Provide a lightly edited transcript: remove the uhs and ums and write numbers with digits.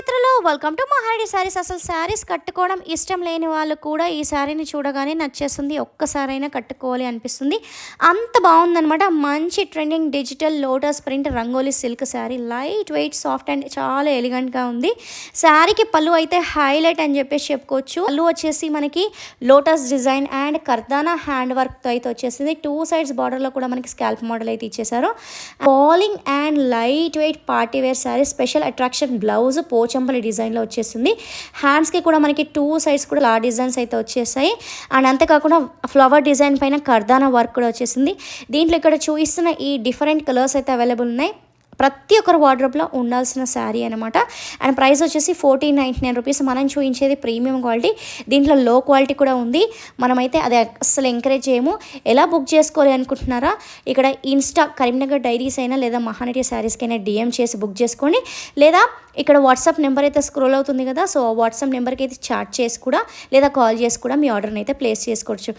మిత్రులు, welcome to Maha Reddy saris. అసలు శారీస్ కట్టుకోవడం ఇష్టం లేని వాళ్ళు కూడా ఈ శారీని చూడగానే నచ్చేస్తుంది, ఒక్కసారైనా కట్టుకోవాలి అనిపిస్తుంది. అంత బాగుందనమాట. మంచి trending digital lotus print rangoli silk sari, light weight, soft and చాలా ఎలిగెంట్గా ఉంది. శారీకి పళ్ళు అయితే హైలైట్ అని చెప్పేసి చెప్పుకోవచ్చు. పళ్ళు వచ్చేసి మనకి లోటస్ డిజైన్ అండ్ కర్దానా హ్యాండ్ వర్క్తో అయితే వచ్చేసింది. 2 సైడ్స్ బార్డర్లో కూడా మనకి స్కాల్ప్ మోడల్ అయితే ఇచ్చేసారు. Falling and light weight party wear sari, special attraction blouse Pochampally డిజైన్లో వచ్చేస్తుంది. హ్యాండ్స్కి కూడా మనకి 2 సైడ్స్ కూడా ఆ డిజైన్స్ అయితే వచ్చేసాయి. అండ్ అంతేకాకుండా ఫ్లవర్ డిజైన్ పైన కర్దానా వర్క్ కూడా వచ్చేసింది. దీంట్లో ఇక్కడ చూపిస్తున్న ఈ డిఫరెంట్ కలర్స్ అయితే అవైలబుల్ ఉన్నాయి. ప్రతి ఒక్కరు వార్డ్రోబ్లో ఉండాల్సిన శారీ అనమాట. అండ్ ప్రైస్ వచ్చేసి 1499 రూపీస్. మనం చూపించేది ప్రీమియం క్వాలిటీ, దీంట్లో లో క్వాలిటీ కూడా ఉంది. మనమైతే అది అస్సలు ఎంకరేజ్ చేయము. ఎలా బుక్ చేసుకోవాలి అనుకుంటున్నారా, ఇక్కడ ఇన్స్టా కరీంనగర్ డైరీస్ అయినా లేదా మహానటి శారీస్కి అయినా డిఎం చేసి బుక్ చేసుకోండి. లేదా ఇక్కడ వాట్సాప్ నెంబర్ అయితే స్క్రోల్ అవుతుంది కదా, సో వాట్సాప్ నెంబర్కి అయితే చాట్ చేసి కూడా లేదా కాల్ చేసి కూడా మీ ఆర్డర్ని అయితే ప్లేస్ చేసుకోవచ్చు.